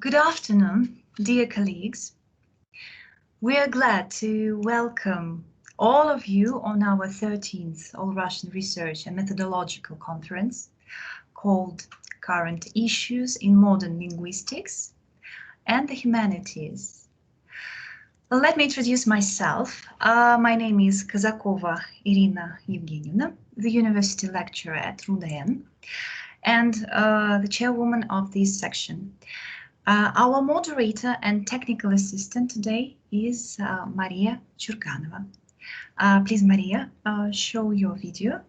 Good afternoon, dear colleagues. We are glad to welcome all of you on our 13th All-Russian Research and Methodological Conference called Current Issues in Modern Linguistics and the Humanities. Well, let me introduce myself. My name is Kazakova Irina Evgenievna, the University Lecturer at RUDN and the Chairwoman of this section. Our moderator and technical assistant today is Maria Churkanova. Please, Maria, show your video.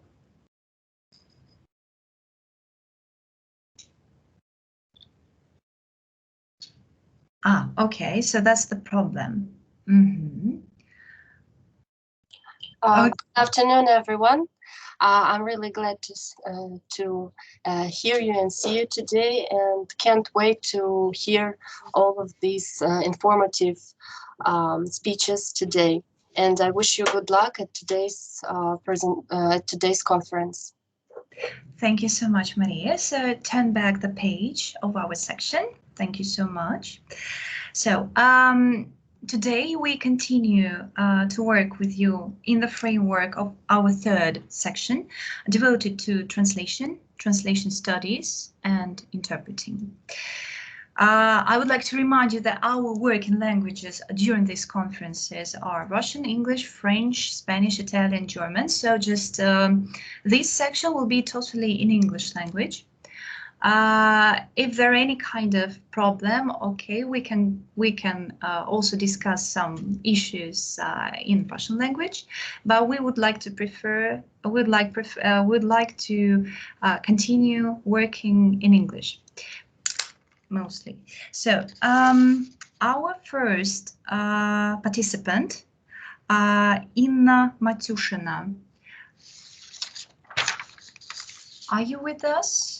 Okay, so that's the problem. Good afternoon, everyone. I'm really glad to hear you and see you today, and can't wait to hear all of these informative speeches today. And I wish you good luck at today's conference. Thank you so much, Maria. So turn back the page of our section. Thank you so much. So today we continue to work with you in the framework of our third section devoted to translation studies and interpreting. I would like to remind you that our work in languages during these conferences are Russian, English, French, Spanish, Italian, German. So just this section will be totally in English language. If there are any kind of problem, okay, we can also discuss some issues in Russian language, but we would like to continue working in English mostly. So our first participant, Inna Matyushina. Are you with us?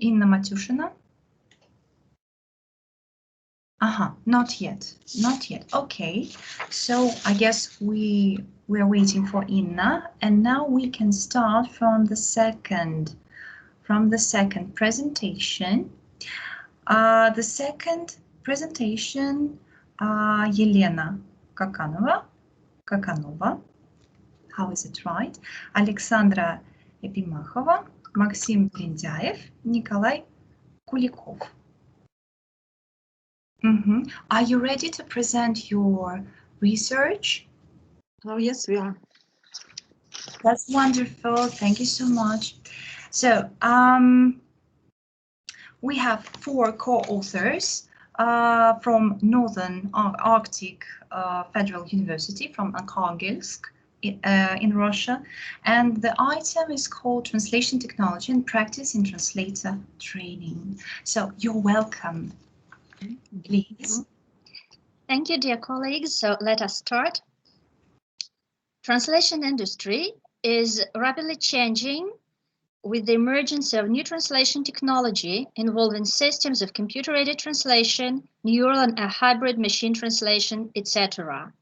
Inna Matyushina? Not yet. Okay, so I guess we're waiting for Inna, and now we can start from the second presentation. The second presentation, Yelena Kakanova, how is it right? Alexandra Epimachova, Maxim Blindyaev, Nikolai Kulikov. Are you ready to present your research? Oh, yes, we are. That's wonderful. Thank you so much. So we have 4 co-authors from Northern Arctic Federal University from Arkhangelsk in Russia, and the item is called Translation Technology and Practice in Translator Training. So you're welcome. Please. Thank you, dear colleagues. So let us start. Translation industry is rapidly changing with the emergence of new translation technology involving systems of computer-aided translation, neural and hybrid machine translation, etc.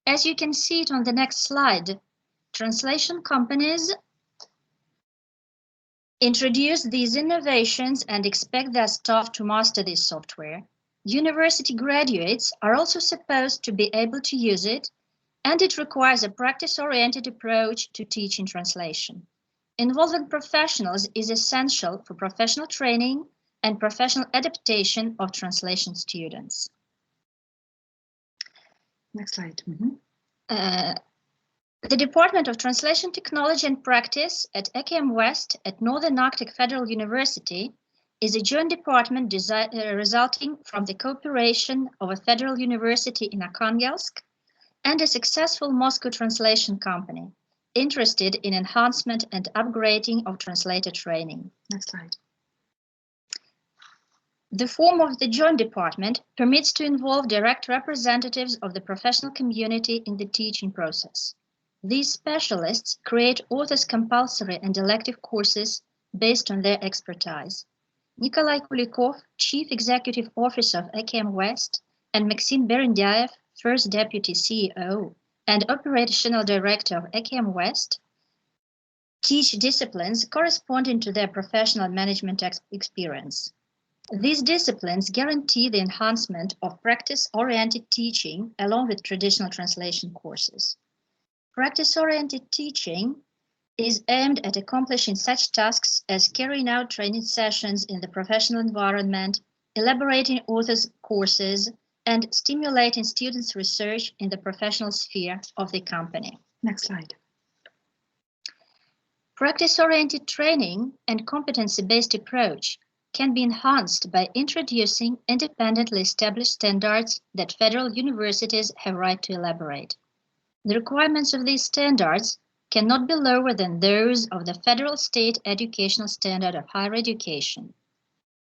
As you can see it on the next slide, translation companies introduce these innovations and expect their staff to master this software. University graduates are also supposed to be able to use it, and it requires a practice-oriented approach to teaching translation. Involving professionals is essential for professional training and professional adaptation of translation students. Next slide. The Department of Translation Technology and Practice at EKM West at Northern Arctic Federal University is a joint department resulting from the cooperation of a federal university in Arkhangelsk and a successful Moscow translation company interested in enhancement and upgrading of translator training. Next slide. The form of the joint department permits to involve direct representatives of the professional community in the teaching process. These specialists create authors' compulsory and elective courses based on their expertise. Nikolai Kulikov, Chief Executive Officer of EKM West, and Maxim Berendyaev, First Deputy CEO and Operational Director of EKM West, teach disciplines corresponding to their professional management experience. These disciplines guarantee the enhancement of practice-oriented teaching along with traditional translation courses. Practice-oriented teaching is aimed at accomplishing such tasks as carrying out training sessions in the professional environment, elaborating authors' courses, and stimulating students' research in the professional sphere of the company. Next slide. Practice-oriented training and competency-based approach can be enhanced by introducing independently established standards that federal universities have right to elaborate. The requirements of these standards cannot be lower than those of the federal state educational standard of higher education.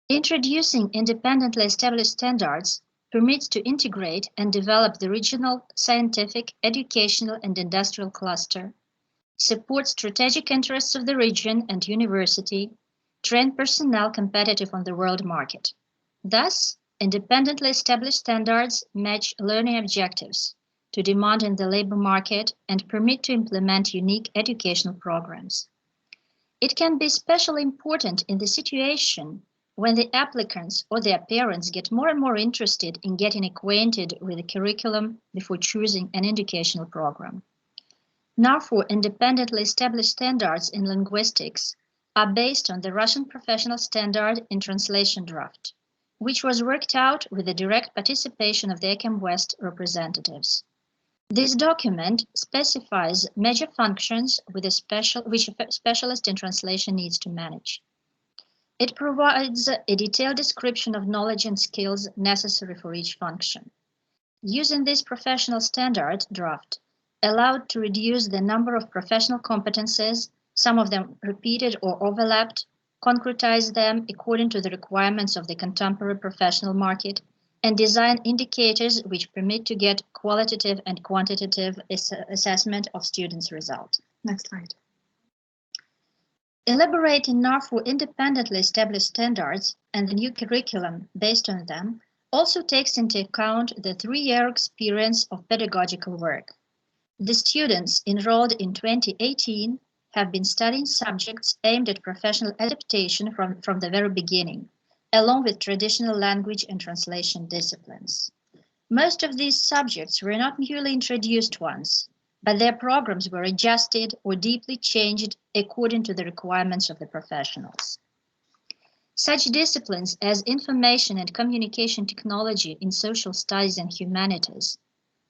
Introducing independently established standards permits to integrate and develop the regional scientific, educational, and industrial cluster, supports strategic interests of the region and university, train personnel competitive on the world market. Thus, independently established standards match learning objectives to demand in the labor market and permit to implement unique educational programs. It can be especially important in the situation when the applicants or their parents get more and more interested in getting acquainted with the curriculum before choosing an educational program. Therefore, independently established standards in linguistics are based on the Russian Professional Standard in Translation draft, which was worked out with the direct participation of the ECAM West representatives. This document specifies major functions which a specialist in translation needs to manage. It provides a detailed description of knowledge and skills necessary for each function. Using this professional standard draft allowed to reduce the number of professional competences, some of them repeated or overlapped, concretize them according to the requirements of the contemporary professional market, and design indicators which permit to get qualitative and quantitative assessment of students' results. Next slide. Elaborating therefore independently established standards and the new curriculum based on them also takes into account the 3-year experience of pedagogical work. The students enrolled in 2018 have been studying subjects aimed at professional adaptation from the very beginning, along with traditional language and translation disciplines. Most of these subjects were not newly introduced ones, but their programs were adjusted or deeply changed according to the requirements of the professionals. Such disciplines as information and communication technology in social studies and humanities,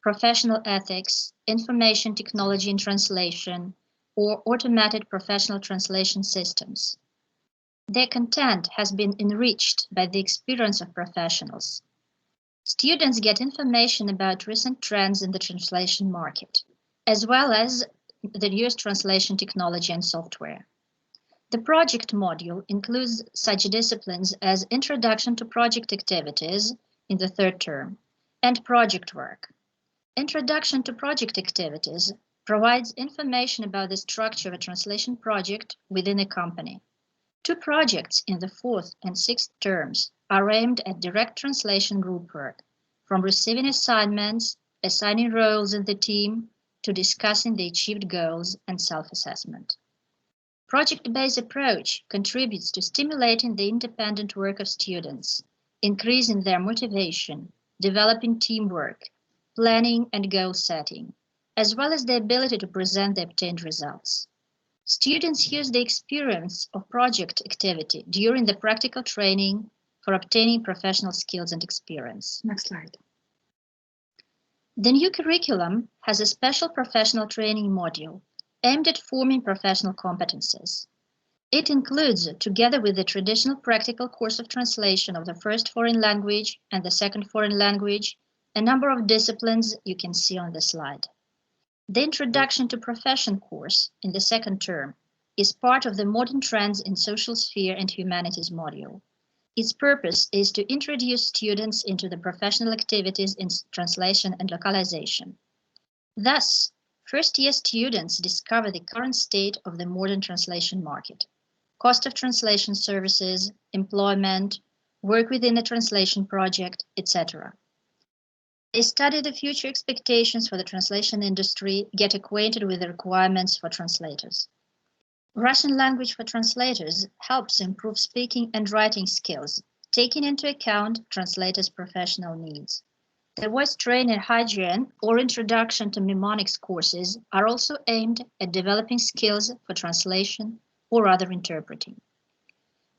professional ethics, information technology in translation, or automated professional translation systems. Their content has been enriched by the experience of professionals. Students get information about recent trends in the translation market, as well as the newest translation technology and software. The project module includes such disciplines as Introduction to Project Activities in the 3rd term and project work. Introduction to Project Activities provides information about the structure of a translation project within a company. 2 projects in the 4th and 6th terms are aimed at direct translation group work, from receiving assignments, assigning roles in the team, to discussing the achieved goals and self-assessment. Project-based approach contributes to stimulating the independent work of students, increasing their motivation, developing teamwork, planning and goal setting, as well as the ability to present the obtained results. Students use the experience of project activity during the practical training for obtaining professional skills and experience. Next slide. The new curriculum has a special professional training module aimed at forming professional competencies. It includes, together with the traditional practical course of translation of the first foreign language and the second foreign language, a number of disciplines you can see on the slide. The Introduction to Profession course in the 2nd term is part of the Modern Trends in Social Sphere and Humanities module. Its purpose is to introduce students into the professional activities in translation and localization. Thus, first-year students discover the current state of the modern translation market, cost of translation services, employment, work within a translation project, etc. They study the future expectations for the translation industry, get acquainted with the requirements for translators. Russian language for translators helps improve speaking and writing skills taking into account translators' professional needs. The voice training and hygiene or introduction to mnemonics courses are also aimed at developing skills for translation or other interpreting.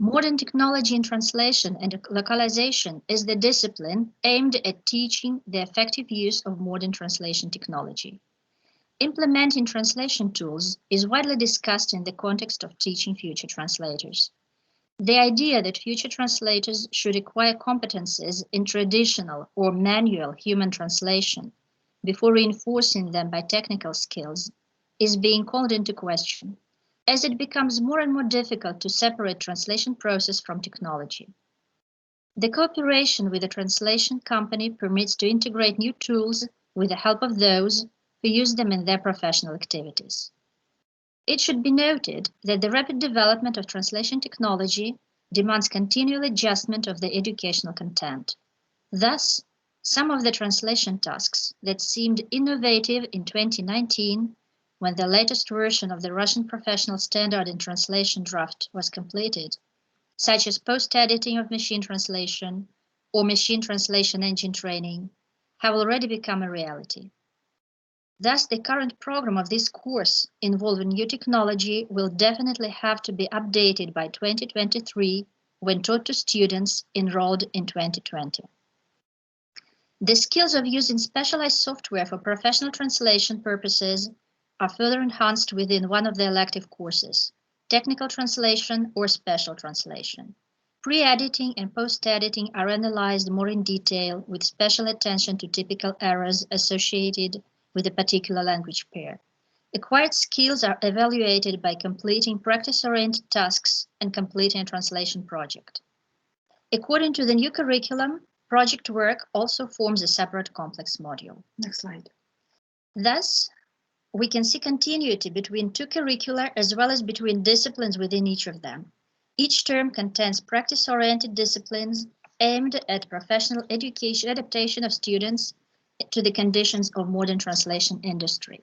Modern technology in translation and localization is the discipline aimed at teaching the effective use of modern translation technology. Implementing translation tools is widely discussed in the context of teaching future translators. The idea that future translators should acquire competencies in traditional or manual human translation before reinforcing them by technical skills is being called into question, as it becomes more and more difficult to separate translation process from technology. The cooperation with the translation company permits to integrate new tools with the help of those who use them in their professional activities. It should be noted that the rapid development of translation technology demands continual adjustment of the educational content. Thus, some of the translation tasks that seemed innovative in 2019, when the latest version of the Russian Professional Standard in Translation draft was completed, such as post-editing of machine translation or machine translation engine training, have already become a reality. Thus, the current program of this course involving new technology will definitely have to be updated by 2023 when taught to students enrolled in 2020. The skills of using specialized software for professional translation purposes are further enhanced within one of the elective courses, technical translation or special translation. Pre-editing and post-editing are analyzed more in detail with special attention to typical errors associated with a particular language pair. Acquired skills are evaluated by completing practice-oriented tasks and completing a translation project. According to the new curriculum, project work also forms a separate complex module. Next slide. Thus, we can see continuity between two curricula as well as between disciplines within each of them. Each term contains practice-oriented disciplines aimed at professional education adaptation of students to the conditions of modern translation industry.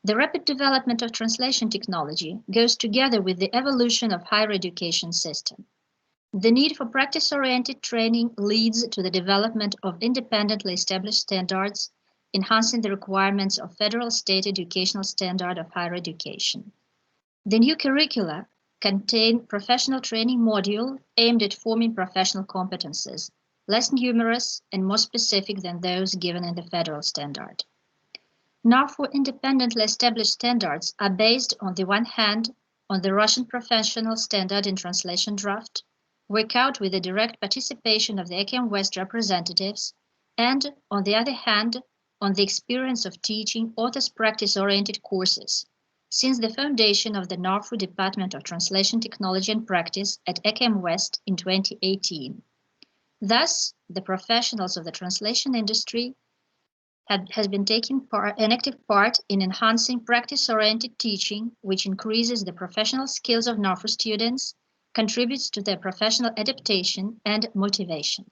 The rapid development of translation technology goes together with the evolution of higher education system. The need for practice-oriented training leads to the development of independently established standards, enhancing the requirements of federal state educational standard of higher education. The new curricula contain professional training module aimed at forming professional competences, less numerous and more specific than those given in the federal standard. NARFU independently established standards are based on the one hand on the Russian Professional Standard in Translation draft, work out with the direct participation of the ECAM West representatives, and on the other hand, on the experience of teaching authors practice-oriented courses, since the foundation of the NARFU Department of Translation Technology and Practice at ECAM West in 2018. Thus, the professionals of the translation industry has been taking an active part in enhancing practice-oriented teaching, which increases the professional skills of NARFU students, contributes to their professional adaptation and motivation.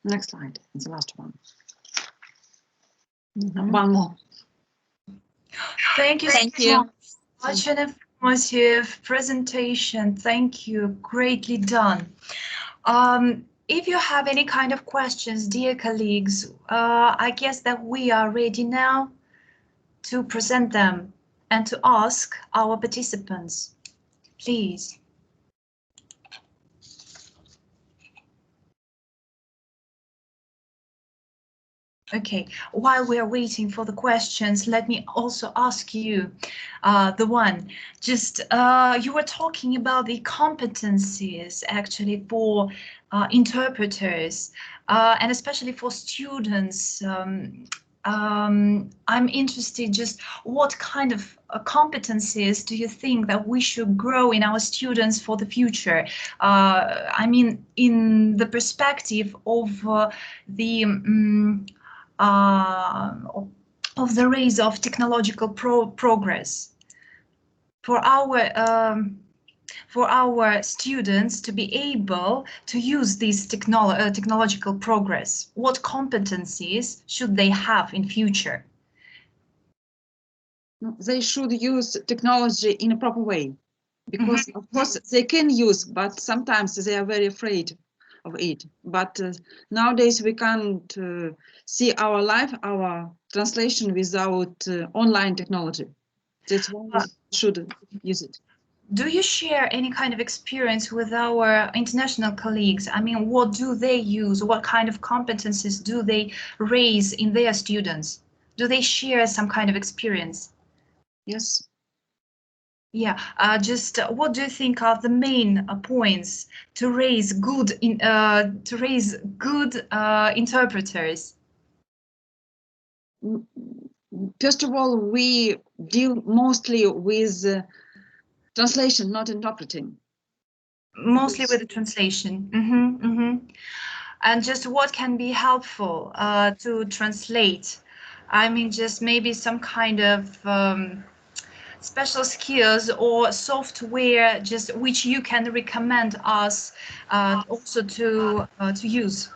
Next slide. It's the last one. One more. Thank you Thank so you. much. Such an informative presentation. Thank you. Greatly done. If you have any kind of questions, dear colleagues, I guess that we are ready now to present them and to ask our participants. Please. Okay, while we are waiting for the questions, let me also ask you, you were talking about the competencies actually for interpreters and especially for students. I'm interested just what kind of competencies do you think that we should grow in our students for the future? I mean, in the perspective of the rise of technological progress, for our students to be able to use this technological progress, what competencies should they have in future? They should use technology in a proper way, because of course they can use, but sometimes they are very afraid of it. But nowadays we can't see our live, our translation without online technology. That's why we should use it. Do you share any kind of experience with our international colleagues? I mean, what do they use? What kind of competencies do they raise in their students? Do they share some kind of experience? Yes. Yeah, just what do you think are the main points to raise good interpreters? First of all, we deal mostly with translation, not interpreting. Mostly with the translation. And just what can be helpful to translate? I mean, just maybe some kind of special skills or software, just which you can recommend us also to use.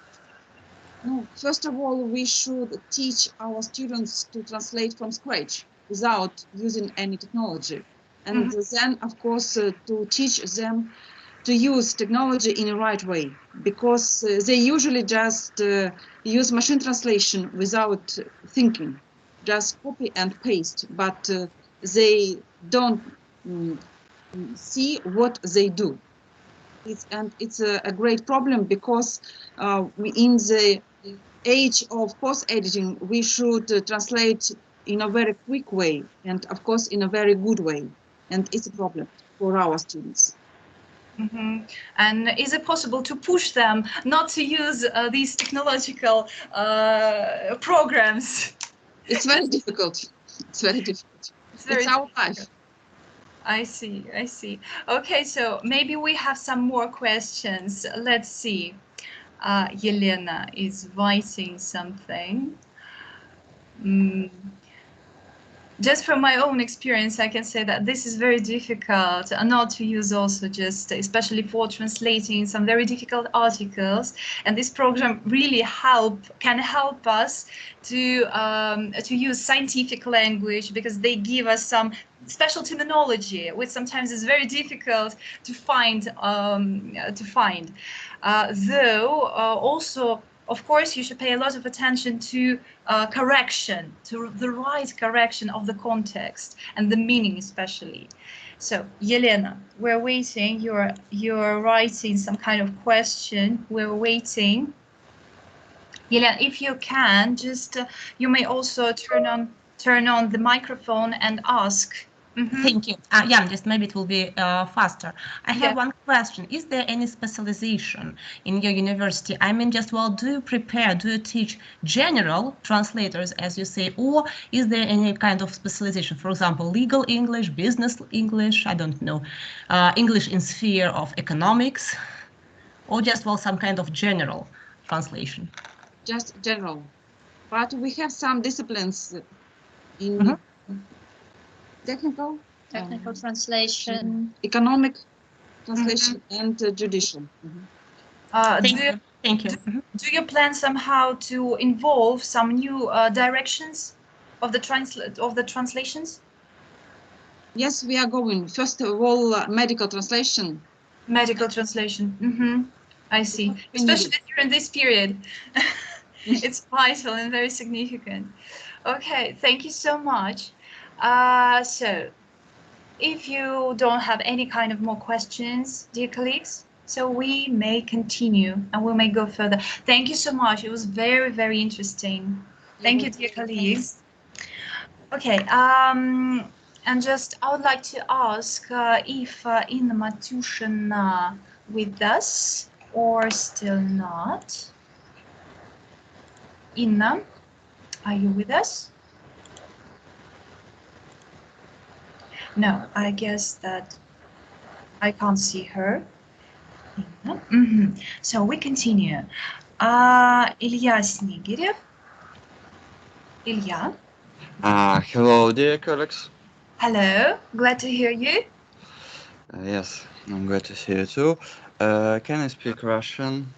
No, first of all, we should teach our students to translate from scratch without using any technology. And then, of course, to teach them to use technology in the right way, because they usually just use machine translation without thinking, just copy and paste, but they don't see what they do. It's a great problem, because in the age of post editing, we should translate in a very quick way, and of course in a very good way, and it's a problem for our students. And is it possible to push them not to use these technological programs? It's very difficult. It's very difficult. It's our life. I see. Okay, so maybe we have some more questions. Let's see. Yelena is writing something. Just from my own experience, I can say that this is very difficult not to use, also just especially for translating some very difficult articles. And this program really can help us to use scientific language, because they give us some special terminology, which sometimes is very difficult to find. Though also, of course, you should pay a lot of attention to correction, to the right correction of the context and the meaning especially. So, Yelena, we're waiting. You're writing some kind of question. We're waiting. Yelena, if you can, just you may also turn on the microphone and ask. Thank you. Yeah, just maybe it will be faster. I have one question. Is there any specialization in your university? I mean, just do you teach general translators, as you say, or is there any kind of specialization? For example, legal English, business English, I don't know, English in sphere of economics, or just some kind of general translation? Just general. But we have some disciplines in technical translation, economic translation, and judicial. Thank you. Do you plan somehow to involve some new directions of the translations? Yes, we are going. First of all, medical translation. Medical translation. I see. Especially during this period. It's vital and very significant. Okay, thank you so much. So, if you don't have any kind of more questions, dear colleagues, so we may continue and we may go further. Thank you so much. It was very, very interesting. Thank you, dear colleagues. Okay, and just I would like to ask if Inna Matushin with us or still not. Inna, are you with us? No, I guess that I can't see her. So we continue. Ilya Snigirev. Ilya. Hello, dear colleagues. Hello, glad to hear you. Yes, I'm glad to see you too. Can I speak Russian?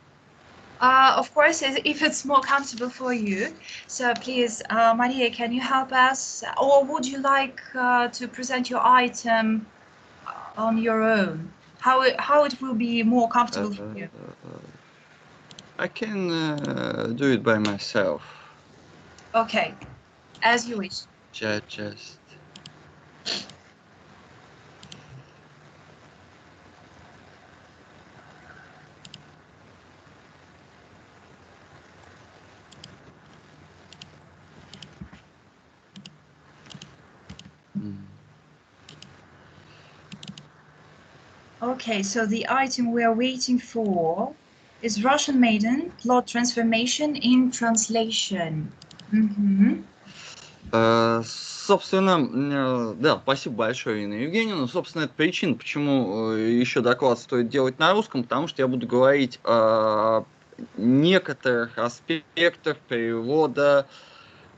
Of course, if it's more comfortable for you. So please, Maria, can you help us? Or would you like to present your item on your own? How it will be more comfortable for you? I can do it by myself. Okay, as you wish. Just. Okay, so the item we are waiting for is Russian Maiden, plot transformation in translation. Собственно, да, спасибо большое, Инна Евгеньевна. Собственно, это причина, почему еще доклад стоит делать на русском, потому что я буду говорить о некоторых аспектах перевода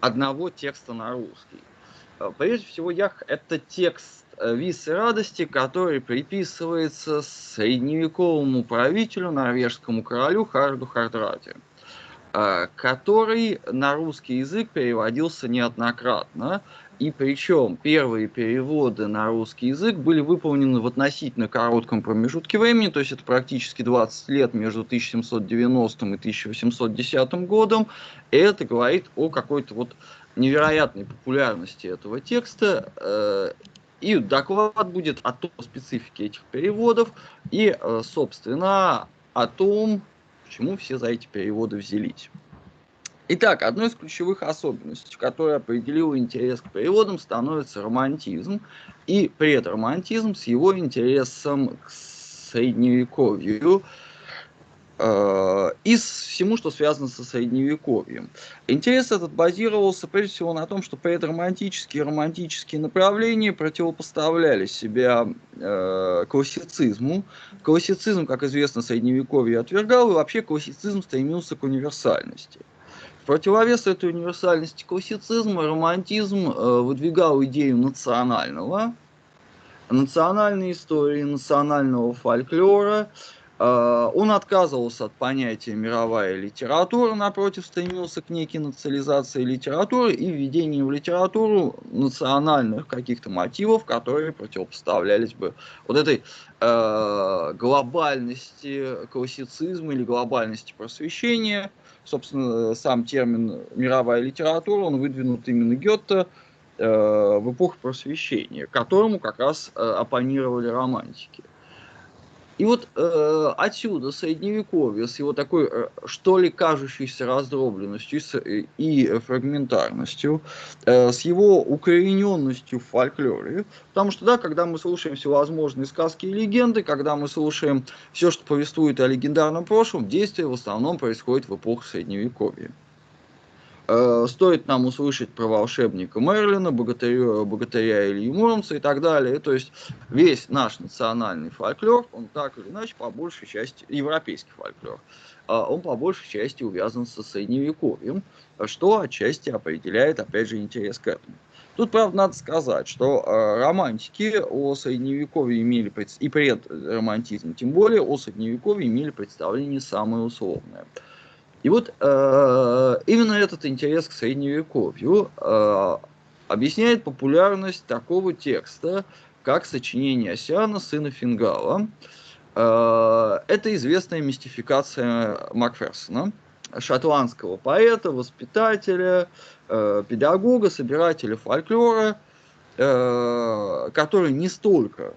одного текста на русский. Прежде всего, это текст «Вис и радости», который приписывается средневековому правителю, норвежскому королю Харальду Хардраде, который на русский язык переводился неоднократно, и причем первые переводы на русский язык были выполнены в относительно коротком промежутке времени, то есть это практически 20 лет между 1790 и 1810 годом, и это говорит о какой-то вот невероятной популярности этого текста, и доклад будет о специфике этих переводов и, собственно, о том, почему все за эти переводы взялись. Итак, одной из ключевых особенностей, которая определила интерес к переводам, становится романтизм, и предромантизм с его интересом к средневековью, и всему, что связано со средневековьем. Интерес этот базировался прежде всего на том, что предромантические и романтические направления противопоставляли себя классицизму. Классицизм, как известно, средневековье отвергал, и вообще классицизм стремился к универсальности. В противовес этой универсальности классицизма романтизм выдвигал идею национальной истории, национального фольклора. Он отказывался от понятия «мировая литература», напротив, стремился к некой национализации литературы и введению в литературу национальных каких-то мотивов, которые противопоставлялись бы вот этой глобальности классицизма или глобальности просвещения. Собственно, сам термин «мировая литература», он выдвинут именно Гёте в эпоху просвещения, которому как раз оппонировали романтики. И вот отсюда средневековье с его такой, что ли, кажущейся раздробленностью и фрагментарностью, с его укорененностью в фольклоре, потому что, да, когда мы слушаем всевозможные сказки и легенды, когда мы слушаем все, что повествует о легендарном прошлом, действие в основном происходит в эпоху средневековья. Стоит нам услышать про волшебника Мерлина, богатыря Илью Муромца и так далее. То есть весь наш национальный фольклор, он так или иначе, по большей части, европейский фольклор, он по большей части увязан со средневековьем, что отчасти определяет, опять же, интерес к этому. Тут, правда, надо сказать, что романтики о средневековье имели, и предромантизм, тем более о средневековье имели представление самое условное. И вот именно этот интерес к средневековью объясняет популярность такого текста, как сочинение Оссиана, сына Фингала. Это известная мистификация Макферсона, шотландского поэта, воспитателя, педагога, собирателя фольклора, который не столько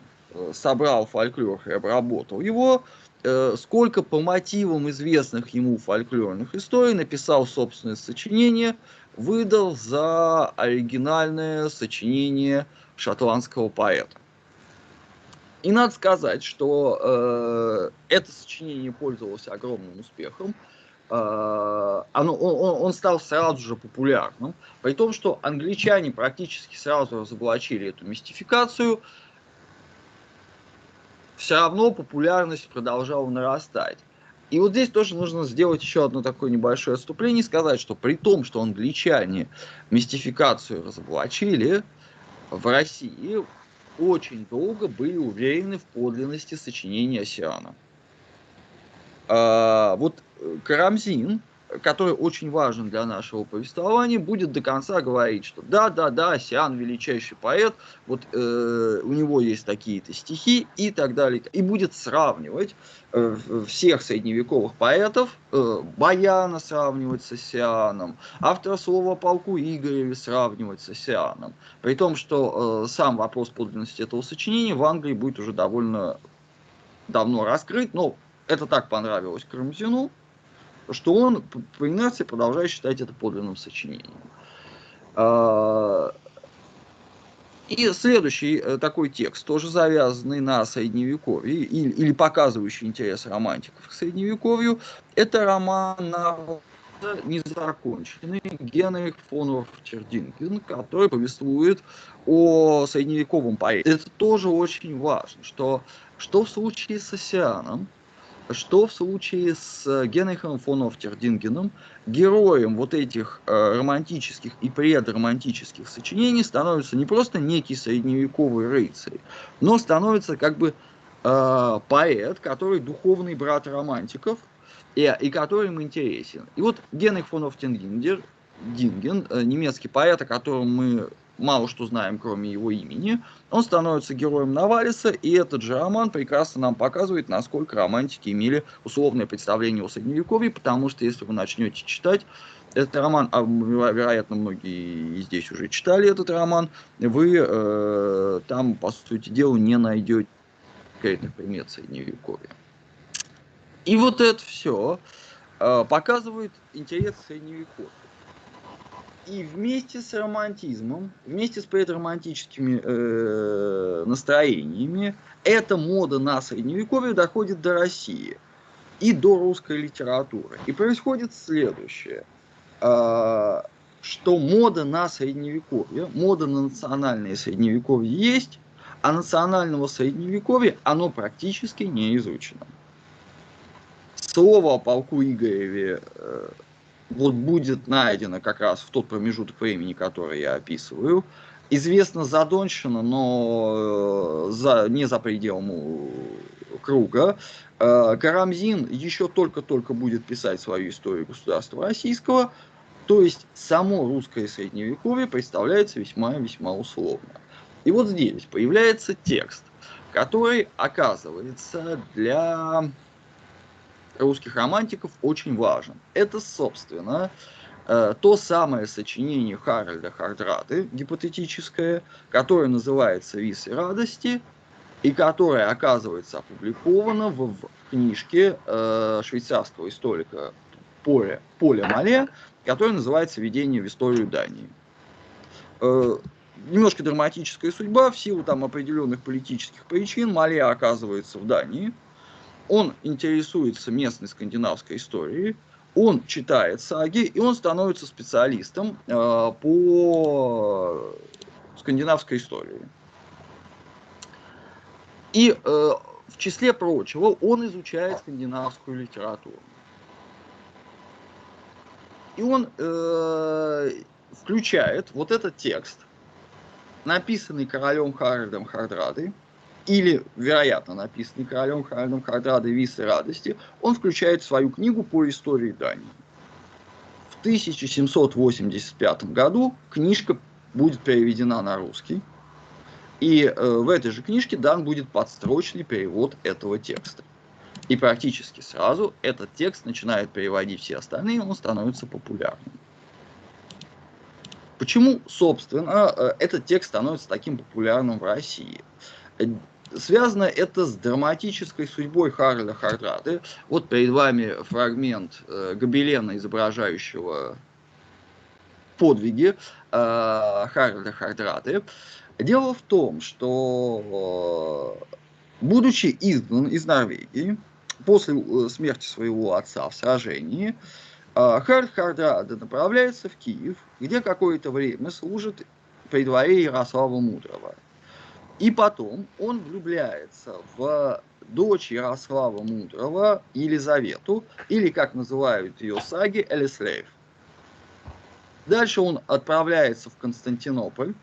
собрал фольклор и обработал его, сколько по мотивам известных ему фольклорных историй написал собственное сочинение, выдал за оригинальное сочинение шотландского поэта. И надо сказать, что это сочинение пользовалось огромным успехом. Он стал сразу же популярным, при том, что англичане практически сразу разоблачили эту мистификацию. Все равно популярность продолжала нарастать. И вот здесь тоже нужно сделать еще одно такое небольшое отступление и сказать, что при том, что англичане мистификацию разоблачили, в России очень долго были уверены в подлинности сочинения Оссиана. Вот Карамзин который очень важен для нашего повествования, будет до конца говорить, что да, Сиан величайший поэт, вот у него есть такие-то стихи и так далее, и будет сравнивать всех средневековых поэтов, Баяна сравнивать с Сианом, автора слова о полку Игореве сравнивать с Сианом, при том, что сам вопрос подлинности этого сочинения в Англии будет уже довольно давно раскрыт, но это так понравилось Карамзину, что он по инерции продолжает считать это подлинным сочинением. И следующий такой текст, тоже завязанный на Средневековье, или показывающий интерес романтиков к Средневековью, это роман незаконченный Генрих фон Офтердинген, который повествует о средневековом поэте. Это тоже очень важно, что в случае с Оссианом, что в случае с Генрихом фон Офтердингеном, героем вот этих романтических и предромантических сочинений становится не просто некий средневековый рыцарь, но становится как бы поэт, который духовный брат романтиков, и который им интересен. И вот Генрих фон Офтердинген, немецкий поэт, о котором мы мало что знаем, кроме его имени, он становится героем Навалиса, и этот же роман прекрасно нам показывает, насколько романтики имели условное представление о Средневековье, потому что если вы начнете читать этот роман, а вероятно многие здесь уже читали этот роман, вы там, по сути дела, не найдете конкретных примет Средневековья. И вот это все показывает интерес к Средневековью. И вместе с романтизмом, вместе с предромантическими настроениями, эта мода на Средневековье доходит до России и до русской литературы. И происходит следующее, что мода на Средневековье, мода на национальное Средневековье есть, а национального Средневековья оно практически не изучено. Слово о полку Игореве вот будет найдено как раз в тот промежуток времени, который я описываю. Известно задонщина, но не за пределом круга. Карамзин еще только-только будет писать свою историю государства российского, то есть само русское средневековье представляется весьма-весьма условно. И вот здесь появляется текст, который оказывается для русских романтиков очень важен. Это, собственно, то самое сочинение Харальда Хардрады, гипотетическое, которое называется «Висы радости», и которое оказывается опубликовано в книжке швейцарского историка Поля Мале, которая называется «Введение в историю Дании». Немножко драматическая судьба, в силу там определенных политических причин Мале оказывается в Дании. Он интересуется местной скандинавской историей, он читает саги, и он становится специалистом по скандинавской истории. И в числе прочего он изучает скандинавскую литературу. И он включает вот этот текст, написанный королем Харальдом Хардрадой, или, вероятно, написанный королем Харальдом Хардрадой «Висы радости», он включает в свою книгу по истории Дании. В 1785 году книжка будет переведена на русский, и в этой же книжке дан будет подстрочный перевод этого текста. И практически сразу этот текст начинает переводить все остальные, он становится популярным. Почему, собственно, этот текст становится таким популярным в России? Связано это с драматической судьбой Харальда Хардрады. Вот перед вами фрагмент гобелена, изображающего подвиги Харальда Хардрады. Дело в том, что, будучи изгнан из Норвегии после смерти своего отца в сражении, Харальд Хардрада направляется в Киев, где какое-то время служит при дворе Ярослава Мудрого. И потом он влюбляется в дочь Ярослава Мудрого, Елизавету, или, как называют ее саги, Элислейв. Дальше он отправляется в Константинополь,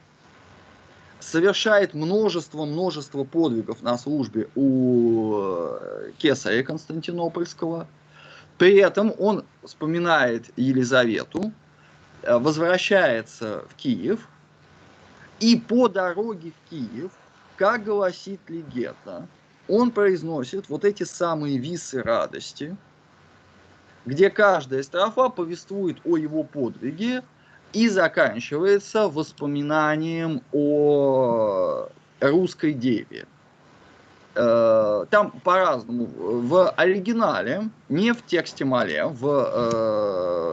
совершает множество подвигов на службе у кесаря Константинопольского, При этом он вспоминает Елизавету, возвращается в Киев, и по дороге в Киев, как гласит легенда, он произносит вот эти самые виссы радости, где каждая строфа повествует о его подвиге и заканчивается воспоминанием о русской деве. Там по-разному. В оригинале, не в тексте Мале,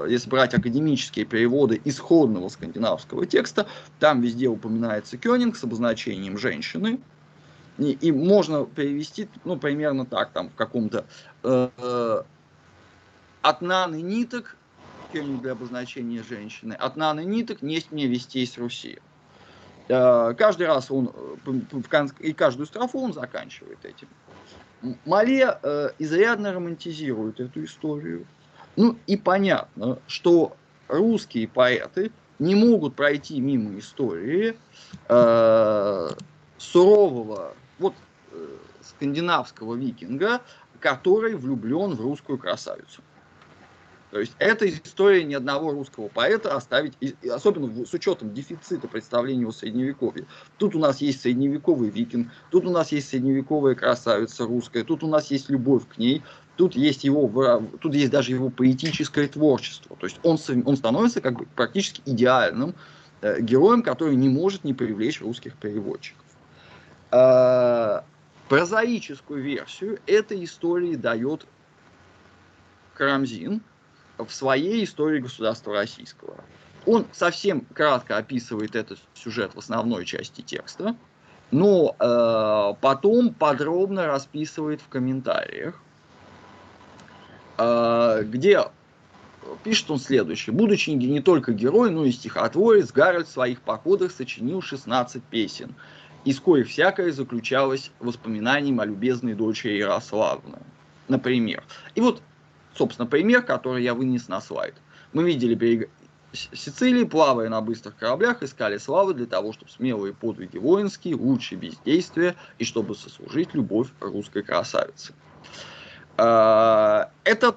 если брать академические переводы исходного скандинавского текста, там везде упоминается кёнинг с обозначением женщины. И можно перевести, ну, примерно так, там, в каком-то от наны ниток, кёнинг для обозначения женщины, от наны ниток несть мне вестей с Руси. Каждый раз он, и каждую строфу он заканчивает этим. Мале изрядно романтизирует эту историю. Ну и понятно, что русские поэты не могут пройти мимо истории сурового скандинавского викинга, который влюблен в русскую красавицу. То есть эта история ни одного русского поэта оставить, особенно с учетом дефицита представления о средневековье. Тут у нас есть средневековый викинг, тут у нас есть средневековая красавица русская, тут у нас есть любовь к ней, тут есть даже его поэтическое творчество. То есть он становится как бы практически идеальным героем, который не может не привлечь русских переводчиков. Прозаическую версию этой истории дает Карамзин в своей истории государства российского. Он совсем кратко описывает этот сюжет в основной части текста, но потом подробно расписывает в комментариях, где пишет он следующее. Будучи не только герой, но и стихотворец, Гарольд в своих походах сочинил 16 песен, из коих всякое заключалось воспоминанием о любезной дочери Ярославны, например. И вот, собственно, пример, который я вынес на слайд. Мы видели берега Сицилии, плавая на быстрых кораблях, искали славы для того, чтобы смелые подвиги воинские, лучшие бездействия и чтобы сослужить любовь русской красавицы. Это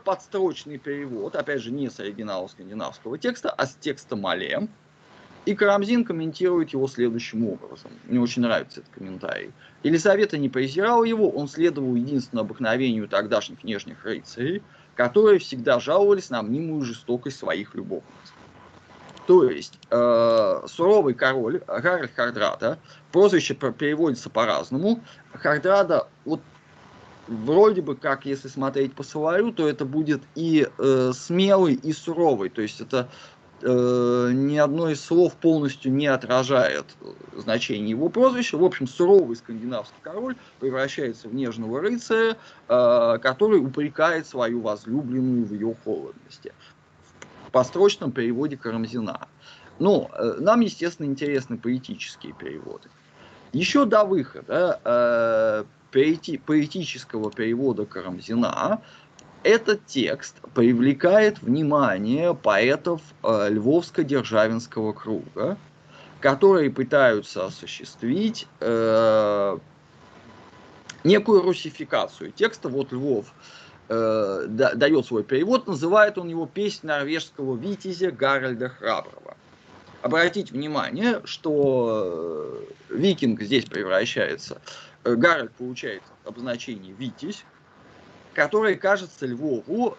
подстрочный перевод, опять же, не с оригинала скандинавского текста, а с текста Мале. И Карамзин комментирует его следующим образом. Мне очень нравится этот комментарий. Елизавета не презирала его, он следовал единственному обыкновению тогдашних внешних рыцарей, которые всегда жаловались на мнимую жестокость своих любовниц. То есть, суровый король Гарольд Хардрада, прозвище переводится по-разному. Хардрада, вот вроде бы, как если смотреть по словарю, то это будет и смелый, и суровый. То есть, это ни одно из слов полностью не отражает значение его прозвища. В общем, суровый скандинавский король превращается в нежного рыцаря, который упрекает свою возлюбленную в ее холодности. В построчном переводе Карамзина. Но нам, естественно, интересны поэтические переводы. Еще до выхода поэтического перевода Карамзина этот текст привлекает внимание поэтов Львовско-Державинского круга, которые пытаются осуществить некую русификацию текста. Вот Львов дает свой перевод, называет он его «Песнь норвежского витязя Гарольда Храброго». Обратите внимание, что викинг здесь превращается, Гарольд получает обозначение «витязь», которое кажется Львову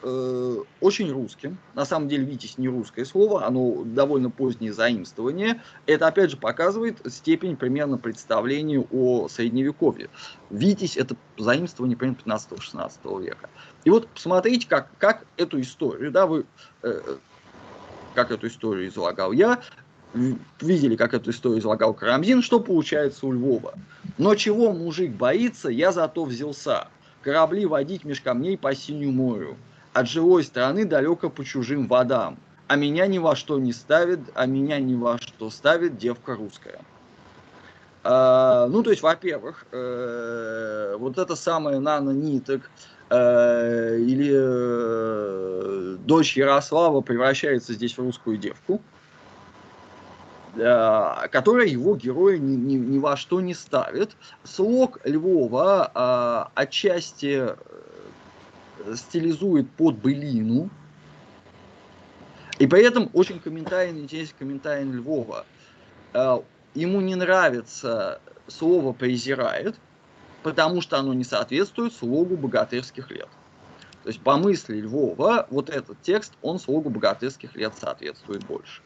очень русским. На самом деле «витязь» не русское слово, оно довольно позднее заимствование. Это опять же показывает степень примерно представления о средневековье. «Витязь» — это заимствование примерно 15-16 века. И вот посмотрите, как эту историю, да, как эту историю излагал я, видели, как эту историю излагал Карамзин, что получается у Львова. «Но чего мужик боится, я зато взялся. Корабли водить меж камней по синему морю, от жилой страны далеко по чужим водам, а меня ни во что ставит девка русская». Ну, то есть, во-первых, вот это самое Нана Ниток или дочь Ярослава превращается здесь в русскую девку, которая его героя ни во что не ставит. Слог Львова отчасти стилизует под былину. И при этом очень интересный комментарий Львова. Ему не нравится слово «презирает», потому что оно не соответствует слогу богатырских лет. То есть по мысли Львова вот этот текст, он слогу богатырских лет соответствует больше.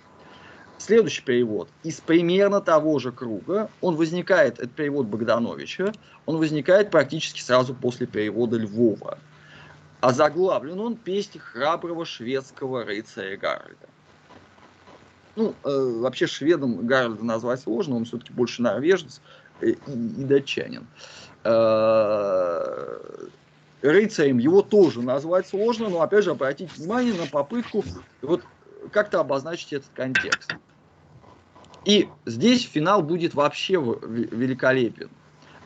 Следующий перевод из примерно того же круга, он возникает, это перевод Богдановича, он возникает практически сразу после перевода Львова. Озаглавлен он «Песнь храброго шведского рыцаря Гарольда». Ну, вообще шведом Гарольда назвать сложно, он все-таки больше норвежец и датчанин. Рыцарем его тоже назвать сложно, но опять же обратите внимание на попытку вот как-то обозначить этот контекст. И здесь финал будет вообще великолепен.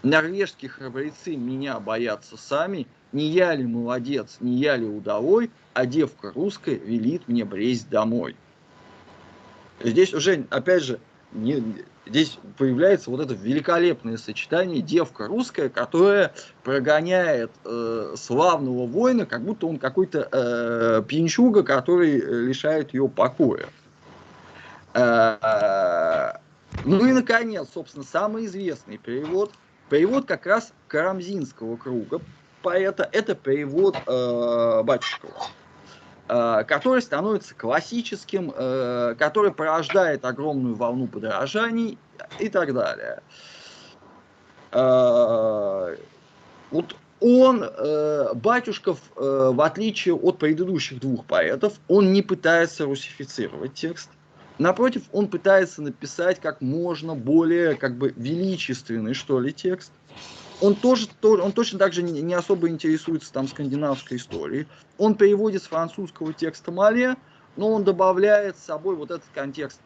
Норвежские храбрецы меня боятся сами, не я ли молодец, не я ли удалой, а девка русская велит мне бресть домой. Здесь уже, опять же, здесь появляется вот это великолепное сочетание девка русская, которая прогоняет славного воина, как будто он какой-то пьянчуга, который лишает ее покоя. Ну и, наконец, собственно, самый известный перевод как раз Карамзинского круга поэта, это перевод Батюшкова, который становится классическим, который порождает огромную волну подражаний и так далее. Вот он, Батюшков, в отличие от предыдущих двух поэтов, он не пытается русифицировать текст. Напротив, он пытается написать как можно более как бы величественный, что ли, текст. Он точно так же не особо интересуется там скандинавской историей. Он переводит с французского текста Мале, но он добавляет с собой вот этот контекст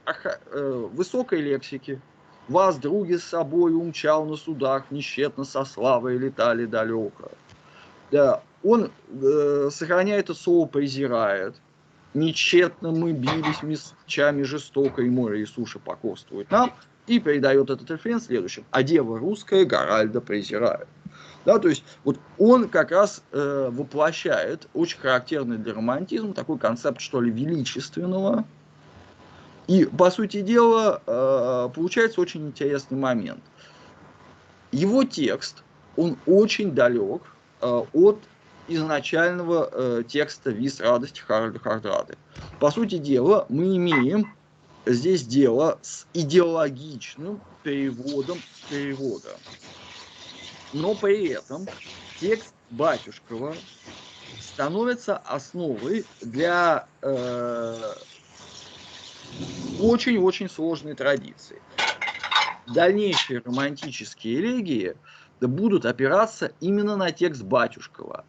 высокой лексики. Вас, други, с собой умчал на судах, нещетно со славой летали далеко. Да, он сохраняет это слово «презирает». Нечетно мы бились мечами жестоко, и море и суша покорствуют нам, и передает этот рефрен следующим. А дева русская Гарольда презирает. Да, то есть вот он как раз воплощает очень характерный для романтизма такой концепт, что ли, величественного. И, по сути дела, получается очень интересный момент. Его текст, он очень далек от изначального текста «Виз радости» Харальда Хардрады. По сути дела, мы имеем здесь дело с идеологичным переводом перевода. Но при этом текст Батюшкова становится основой для очень-очень сложной традиции. Дальнейшие романтические элегии будут опираться именно на текст Батюшкова.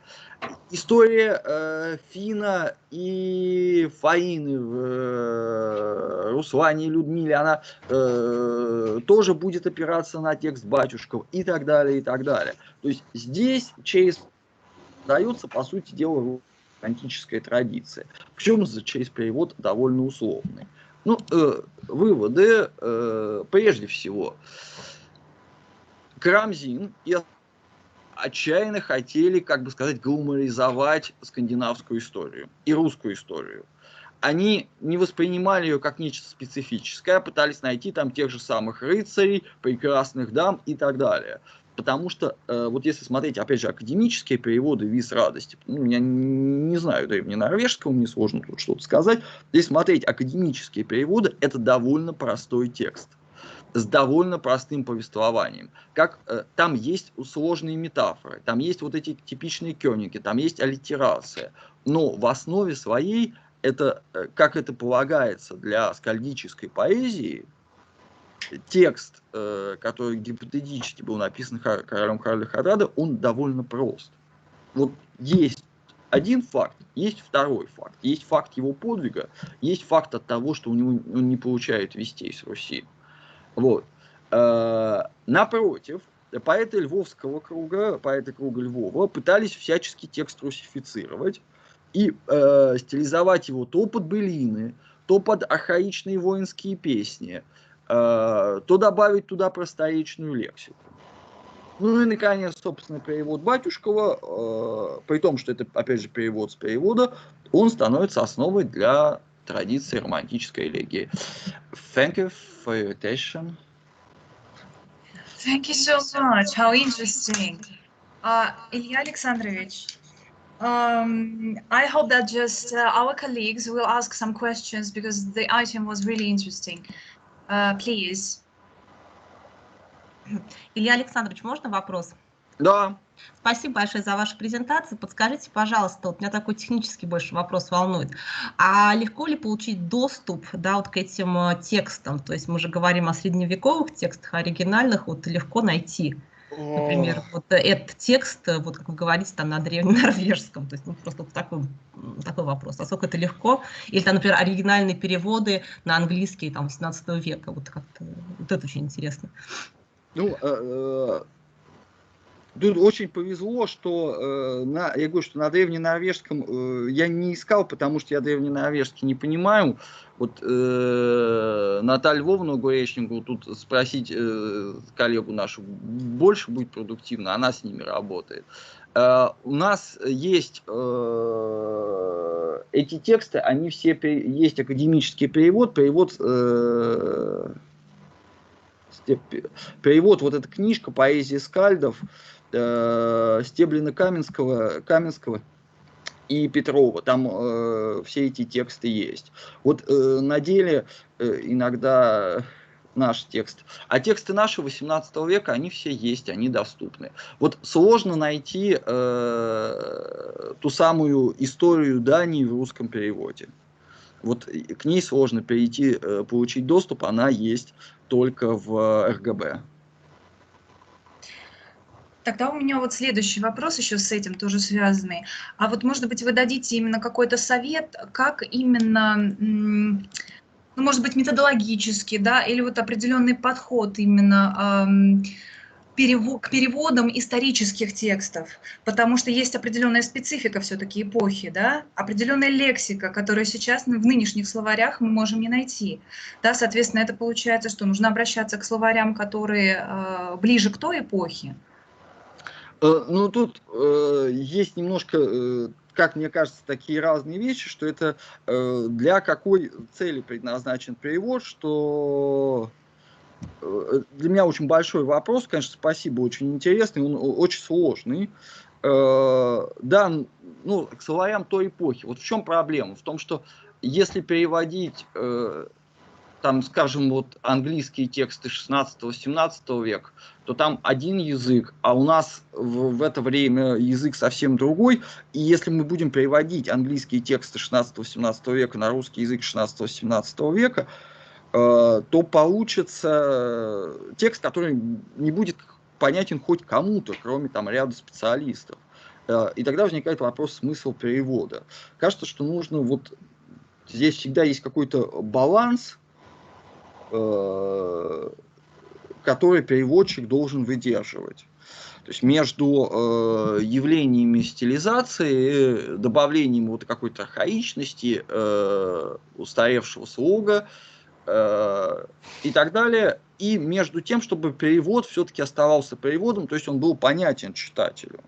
История Фина и Фаины в Руслане и Людмиле, она тоже будет опираться на текст Батюшкова и так далее, и так далее. То есть здесь дается, по сути дела, романтическая традиция. Причем через перевод довольно условный. Ну, выводы, прежде всего, Карамзин и отчаянно хотели, как бы сказать, гламоризовать скандинавскую историю и русскую историю. Они не воспринимали ее как нечто специфическое, а пытались найти там тех же самых рыцарей, прекрасных дам и так далее. Потому что, вот если смотреть, опять же, академические переводы «Виз радости», ну, я не знаю, да и мне норвежскому не сложно тут что-то сказать. Если смотреть академические переводы, это довольно простой текст с довольно простым повествованием. Там есть сложные метафоры, там есть вот эти типичные кёниги, там есть аллитерация. Но в основе своей, это, как это полагается для скальдической поэзии, текст, который гипотетически был написан королем Харальда Хардрада, он довольно прост. Вот есть один факт, есть второй факт. Есть факт его подвига, есть факт от того, что он не получает вестей с Руси. Вот. Напротив, поэты Львовского круга, поэты круга Львова пытались всячески текст русифицировать и стилизовать его то под былины, то под архаичные воинские песни, то добавить туда просторечную лексику. Ну и, наконец, собственно, перевод Батюшкова, при том, что это, опять же, перевод с перевода, он становится основой для традиции романтической элегии. Thank you for your attention. Thank you so much. How interesting. Ilya Alexandrovich, I hope that just our colleagues will ask some questions because the item was really interesting. Please. Илья Александрович, можно вопрос? Да. Спасибо большое за вашу презентацию. Подскажите, пожалуйста, вот меня такой технический больше вопрос волнует. А легко ли получить доступ, да, вот к этим текстам? То есть мы же говорим о средневековых текстах, оригинальных, вот легко найти. Например, вот этот текст, вот как вы говорите, там на древненорвежском, то есть ну, просто вот такой вопрос. Насколько это легко? Или там, например, оригинальные переводы на английский там 18 века, вот как-то, вот это очень интересно. Ну, тут очень повезло, что я говорю, что на древненорвежском я не искал, потому что я древненорвежский не понимаю. Вот Наталью Львовну Гуречникову тут спросить коллегу нашу больше будет продуктивно, она с ними работает. У нас есть эти тексты, они все есть академический перевод вот эта книжка «Поэзия скальдов» Стеблина-Каменского и Петрова. Там все эти тексты есть. Вот на деле иногда наш текст. А тексты нашего 18 века, они все есть, они доступны. Вот сложно найти ту самую историю Дании в русском переводе. Вот к ней сложно перейти, получить доступ, она есть только в РГБ. Тогда у меня вот следующий вопрос еще с этим тоже связанный. А вот, может быть, вы дадите именно какой-то совет, как именно, ну, может быть, методологически, да, или вот определенный подход именно к переводам исторических текстов, потому что есть определенная специфика все-таки эпохи, да, определенная лексика, которую сейчас в нынешних словарях мы можем не найти, да, соответственно, это получается, что нужно обращаться к словарям, которые ближе к той эпохе. Ну, тут есть немножко, как мне кажется, такие разные вещи, что это для какой цели предназначен перевод, что для меня очень большой вопрос, конечно, спасибо, очень интересный, он очень сложный. Да, ну, к словарям той эпохи. Вот в чем проблема? В том, что если переводить, там, скажем, вот английские тексты 16-17 века, то там один язык, а у нас в это время язык совсем другой. И если мы будем переводить английские тексты 16-17 века на русский язык 16-17 века, то получится текст, который не будет понятен хоть кому-то, кроме там ряда специалистов. И тогда возникает вопрос смысла перевода. Кажется, что нужно вот здесь всегда есть какой-то баланс, который переводчик должен выдерживать. То есть между явлениями стилизации, добавлением вот какой-то архаичности, устаревшего слога и так далее, и между тем, чтобы перевод все-таки оставался переводом, то есть он был понятен читателю.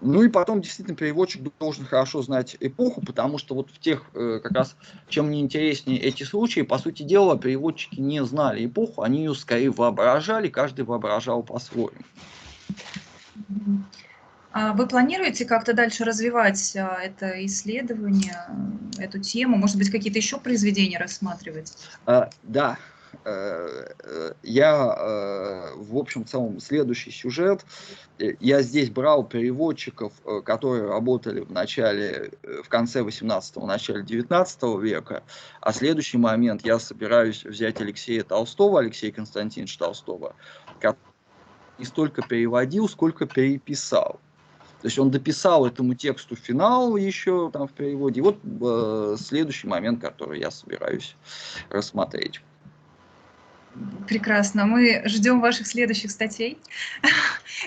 Ну и потом действительно переводчик должен хорошо знать эпоху, потому что вот в тех, как раз, чем мне интереснее эти случаи, по сути дела, переводчики не знали эпоху, они ее скорее воображали, каждый воображал по-своему. Вы планируете как-то дальше развивать это исследование, эту тему? Может быть, какие-то еще произведения рассматривать? Да. Я, в общем, в целом, следующий сюжет. Я здесь брал переводчиков, которые работали в конце 18-го, начале 19 века, а в следующий момент я собираюсь взять Алексея Константиновича Толстого, который не столько переводил, сколько переписал. То есть он дописал этому тексту финал еще там в переводе. И вот следующий момент, который я собираюсь рассмотреть. Прекрасно. Мы ждем ваших следующих статей.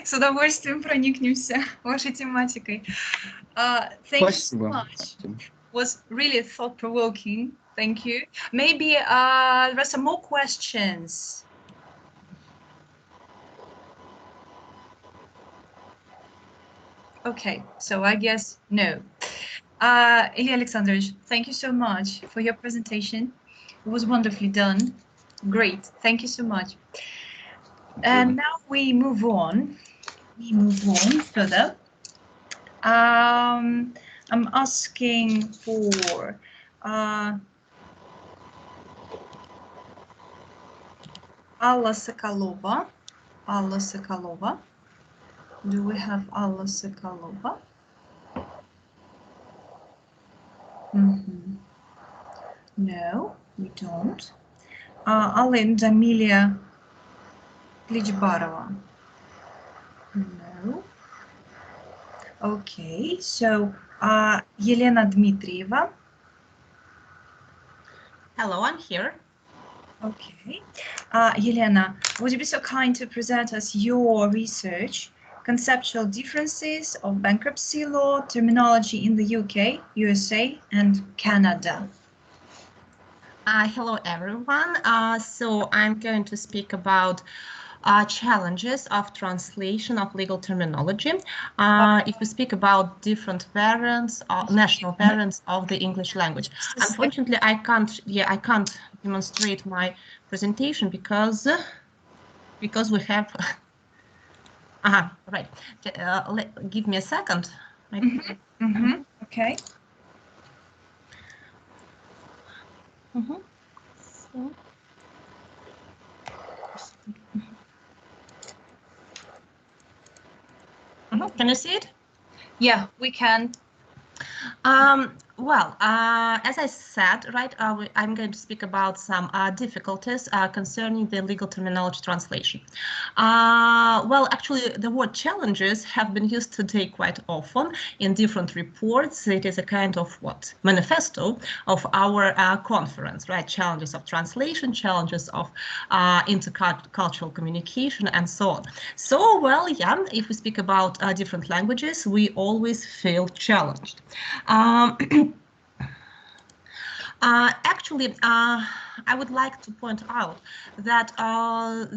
С удовольствием проникнемся вашей тематикой. Thank you so much. It was really thought-provoking. Thank you. Maybe there are some more questions. Okay, so I guess no. Ilya Alexandrovich, thank you so much for your presentation. It was wonderfully done. Great, thank you so much. And now we move on. We move on further. I'm asking for Alla Sokolova. Alla Sokolova. Do we have Alla Sokolova? No, we don't. Alin Damilia Klichbarova. No. Okay, so Yelena Dmitrieva. Hello, I'm here. Okay. Yelena, would you be so kind to present us your research, conceptual differences of bankruptcy law terminology in the UK, USA, and Canada? Hello, everyone. So I'm going to speak about challenges of translation of legal terminology. If we speak about different variants, national variants of the English language. Unfortunately, I can't demonstrate my presentation because we have. Right. Give me a second. Okay. So. Can you see it? Yeah, we can. Well, as I said, right, I'm going to speak about some difficulties concerning the legal terminology translation. Well, actually, the word challenges have been used today quite often in different reports. It is a kind of manifesto of our conference, right? Challenges of translation, challenges of intercultural communication, and so on. So, well, yeah, if we speak about different languages, we always feel challenged. Actually, I would like to point out that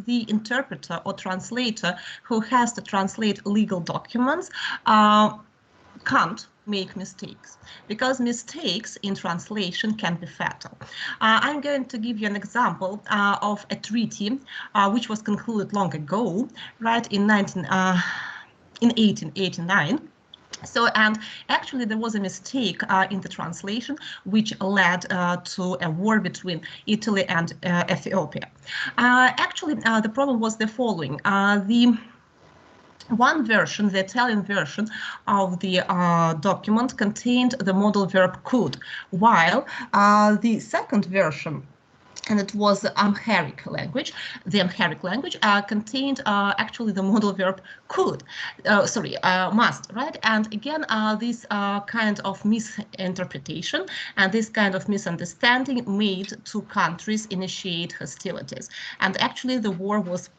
the interpreter or translator who has to translate legal documents can't make mistakes, because mistakes in translation can be fatal. I'm going to give you an example of a treaty which was concluded long ago, right, in 1889. So, and actually there was a mistake in the translation which led to a war between Italy and Ethiopia. Actually, the problem was the following. The one version, the Italian version of the document, contained the modal verb could, while the second version, and it was the Amharic language. The Amharic language contained actually the modal verb could, must, right? And again, this kind of misinterpretation and this kind of misunderstanding made two countries initiate hostilities. And actually the war was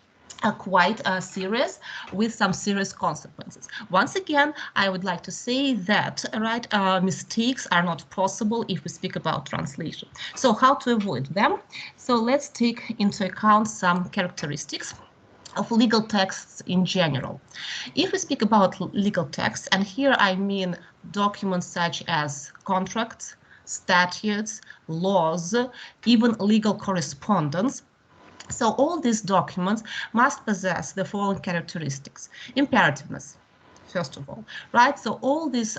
quite serious, with some serious consequences. Once again, I would like to say that, right, mistakes are not possible if we speak about translation. So how to avoid them? So let's take into account some characteristics of legal texts in general. If we speak about legal texts, and here I mean documents such as contracts, statutes, laws, even legal correspondence, so all these documents must possess the following characteristics. Imperativeness, first of all, right? So all these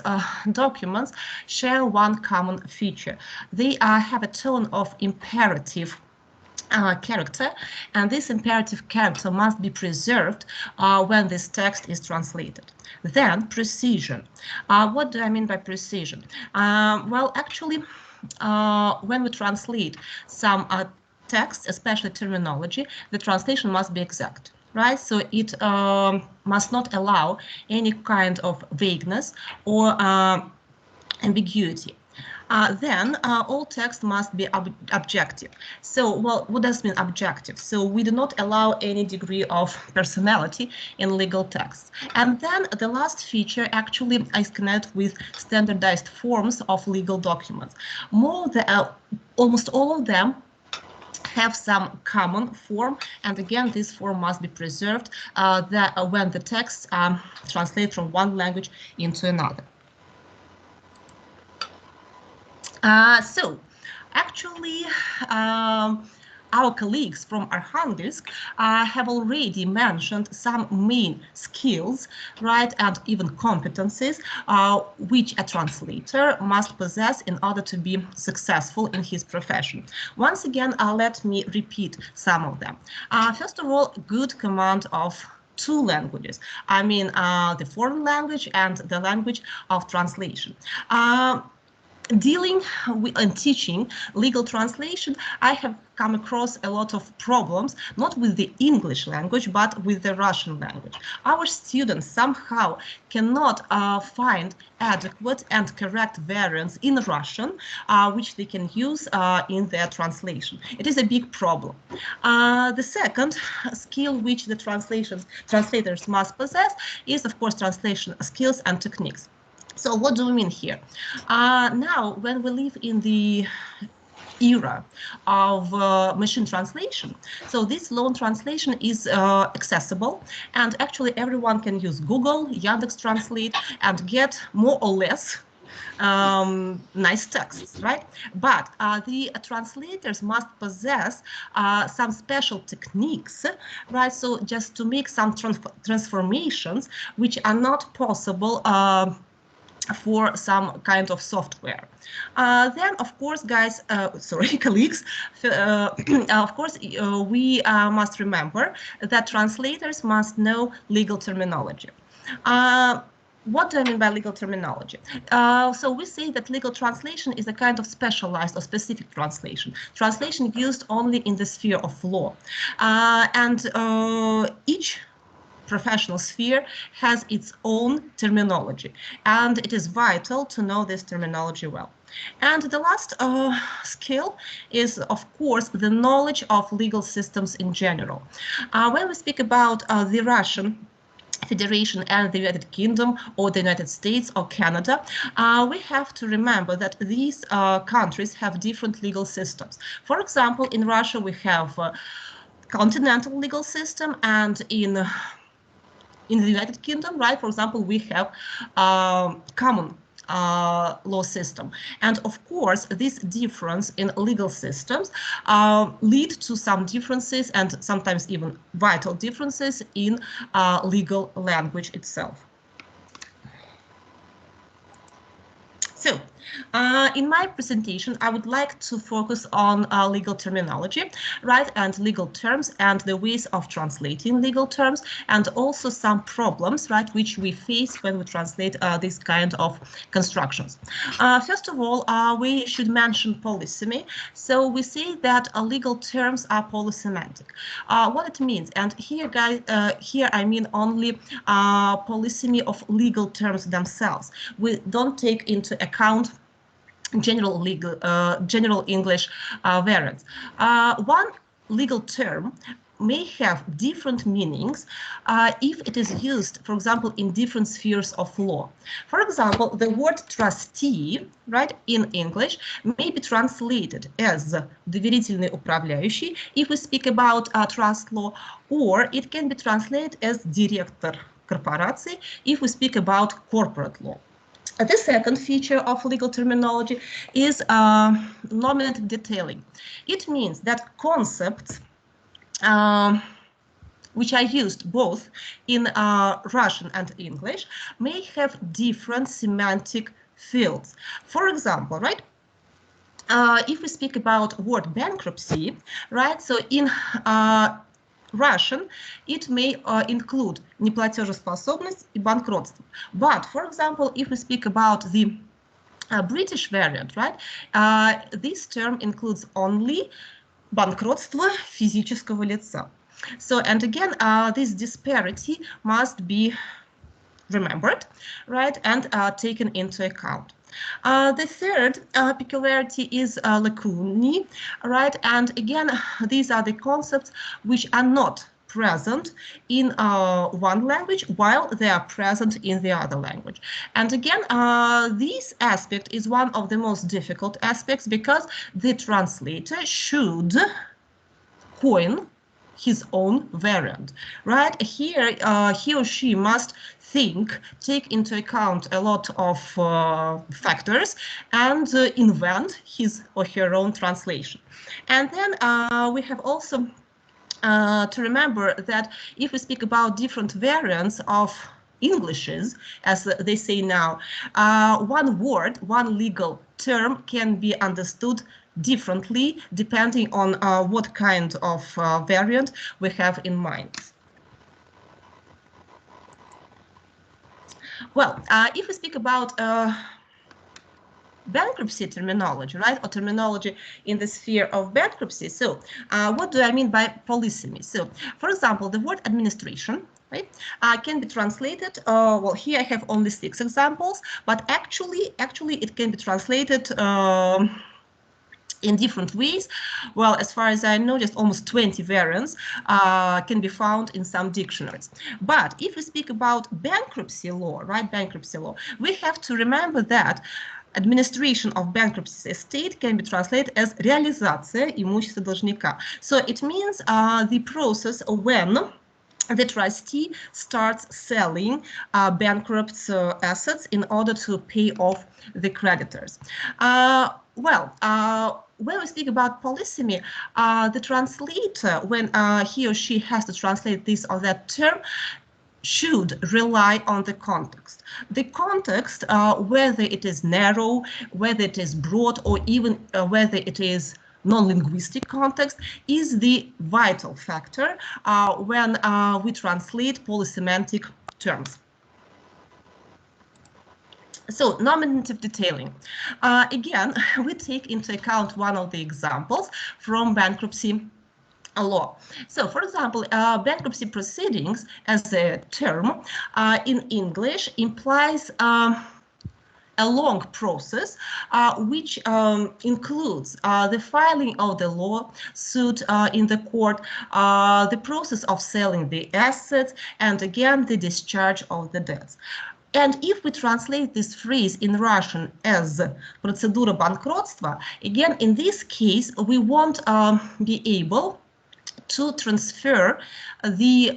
documents share one common feature. They have a tone of imperative character, and this imperative character must be preserved when this text is translated. Then precision. What do I mean by precision? Well, actually, when we translate some text, especially terminology, the translation must be exact, right? So it must not allow any kind of vagueness or ambiguity. Then all text must be objective. So, well, what does mean objective? So we do not allow any degree of personality in legal texts. And then the last feature actually is connected with standardized forms of legal documents. Almost all of them have some common form, and again this form must be preserved when the texts translate from one language into another. So actually our colleagues from Arkhangelsk have already mentioned some main skills, right, and even competencies which a translator must possess in order to be successful in his profession. Once again, let me repeat some of them. First of all, good command of two languages. I mean, the foreign language and the language of translation. Dealing with and teaching legal translation, I have come across a lot of problems, not with the English language, but with the Russian language. Our students somehow cannot find adequate and correct variants in Russian, which they can use in their translation. It is a big problem. The second skill which the translators must possess is, of course, translation skills and techniques. So what do we mean here? Now, when we live in the era of machine translation, so this long translation is accessible, and actually everyone can use Google, Yandex Translate, and get more or less nice texts, right? But the translators must possess some special techniques, right? So just to make some transformations which are not possible for some kind of software. Then, of course, guys, sorry, colleagues, of course, we must remember that translators must know legal terminology. What do I mean by legal terminology? So we say that legal translation is a kind of specialized or specific translation used only in the sphere of law. And each professional sphere has its own terminology, and it is vital to know this terminology well. And the last skill is, of course, the knowledge of legal systems in general. When we speak about the Russian Federation and the United Kingdom or the United States or Canada, we have to remember that these countries have different legal systems. For example, in Russia we have a continental legal system, and in the United Kingdom, right, for example, we have common law system. And of course, this difference in legal systems lead to some differences and sometimes even vital differences in legal language itself. So, in my presentation, I would like to focus on legal terminology, right, and legal terms and the ways of translating legal terms, and also some problems, right, which we face when we translate this kind of constructions. First of all, we should mention polysemy. So we say that legal terms are polysemantic. What it means, and here, guys, here I mean only polysemy of legal terms themselves. We don't take into account general legal, general English variants. One legal term may have different meanings if it is used, for example, in different spheres of law. For example, the word trustee, right, in English may be translated as доверительный управляющий if we speak about trust law, or it can be translated as директор корпорации if we speak about corporate law. The second feature of legal terminology is nominative detailing. It means that concepts which are used both in Russian and English may have different semantic fields. For example, right, if we speak about word bankruptcy, right, so in Russian, it may include неплатежеспособность и банкротство. But, for example, if we speak about the British variant, right, this term includes only банкротство физического лица. So, and again, this disparity must be remembered, right, and taken into account. The third peculiarity is lacunae, right, and again, these are the concepts which are not present in one language while they are present in the other language. And again, this aspect is one of the most difficult aspects because the translator should coin his own variant, right? Here, he or she must think, take into account a lot of factors, and invent his or her own translation. And then we have also to remember that if we speak about different variants of Englishes, as they say now, one word, one legal term can be understood differently depending on what kind of variant we have in mind. Well, if we speak about bankruptcy terminology, right, or terminology in the sphere of bankruptcy. So what do I mean by polysemy? So, for example, the word administration, right, can be translated, well, here I have only 6 examples, but actually it can be translated in different ways. Well, as far as I know, just almost 20 variants can be found in some dictionaries. But if we speak about bankruptcy law, right, bankruptcy law, we have to remember that administration of bankruptcy estate can be translated as реализация имущества должника. So it means the process when the trustee starts selling bankrupt assets in order to pay off the creditors. When we speak about polysemy, the translator, when he or she has to translate this or that term, should rely on the context. The context, whether it is narrow, whether it is broad, or even whether it is non-linguistic context, is the vital factor when we translate polysemantic terms. So, nominative detailing. Again, we take into account one of the examples from bankruptcy law. So, for example, bankruptcy proceedings as a term in English implies a long process which includes the filing of the lawsuit in the court, the process of selling the assets, and again the discharge of the debts. And if we translate this phrase in Russian as процедура банкротства, again, in this case, we won't be able to transfer the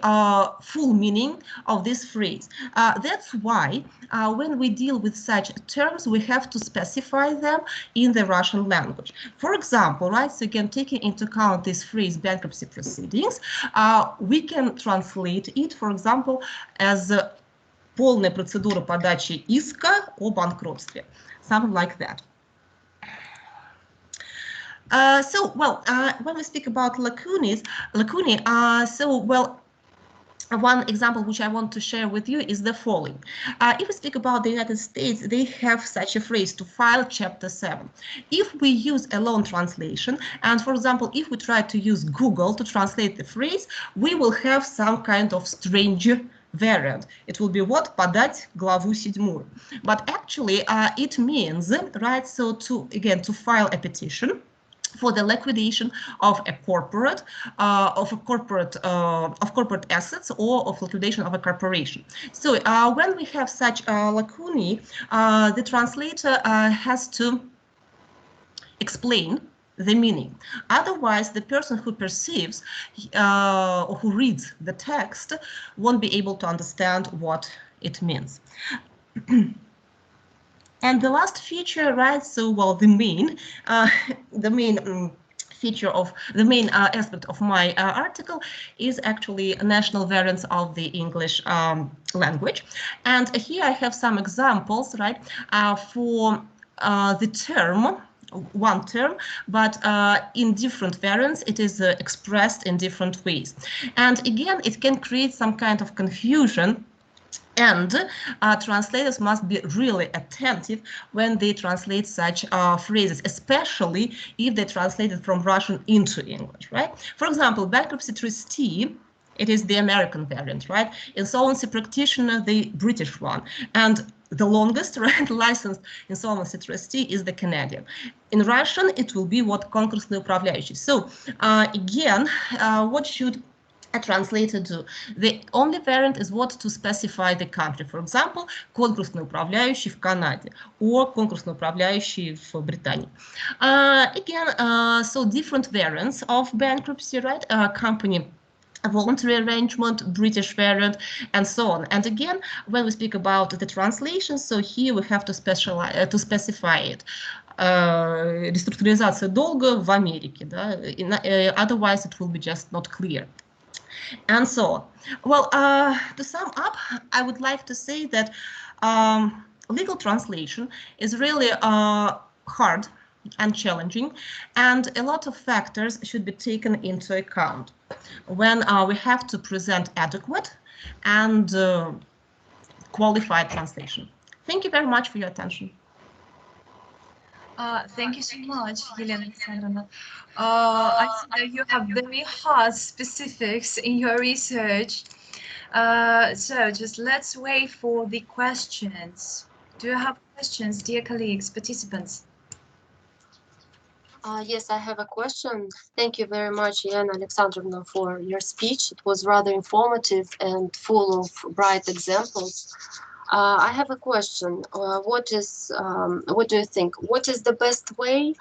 full meaning of this phrase. That's why when we deal with such terms, we have to specify them in the Russian language. For example, right, so again, taking into account this phrase bankruptcy proceedings, we can translate it, for example, as полная процедура подачи иска о банкротстве, something like that. When we speak about lacunae, one example which I want to share with you is the following. If we speak about the United States, they have such a phrase, to file Chapter 7. If we use a long translation, and for example, if we try to use Google to translate the phrase, we will have some kind of strange variant. It will be what? Подать главу 7. But actually, it means, right, so to file a petition for the liquidation of a corporate, corporate assets, or of liquidation of a corporation. So when we have such lacunae, the translator has to explain the meaning. Otherwise, the person who perceives or who reads the text won't be able to understand what it means. And the last feature, right, so, well, the main feature of the main aspect of my article is actually national variants of the English language. And here I have some examples, right, for the term, one term, but in different variants it is expressed in different ways. And again, it can create some kind of confusion, and translators must be really attentive when they translate such phrases, especially if they translate it from Russian into English, right? For example, bankruptcy trustee, it is the American variant, right? Insolvency practitioner, the British one. And the longest, right, licensed insolvency trustee is the Canadian. In Russian, it will be what конкурсный управляющий. So again, what should a translator do? The only variant is what to specify the country. For example, конкурсный управляющий в Канаде or конкурсный управляющий в Британии. Again, so different variants of bankruptcy, right? Company voluntary arrangement, British variant, and so on. And again, when we speak about the translation, so here we have to specify it. Реструктуризация долга в Америке, да? Otherwise it will be just not clear. And so on. Well, to sum up, I would like to say that legal translation is really hard and challenging, and a lot of factors should be taken into account when we have to present adequate and qualified translation. Thank you very much for your attention. Thank you so much, Elena Alexandrovna. I see that you have very hard specifics in your research. So just let's wait for the questions. Do you have questions, dear colleagues, participants? Yes, I have a question. Thank you very much, Elena Alexandrovna, for your speech. It was rather informative and full of bright examples. I have a question. What do you think? What is the best way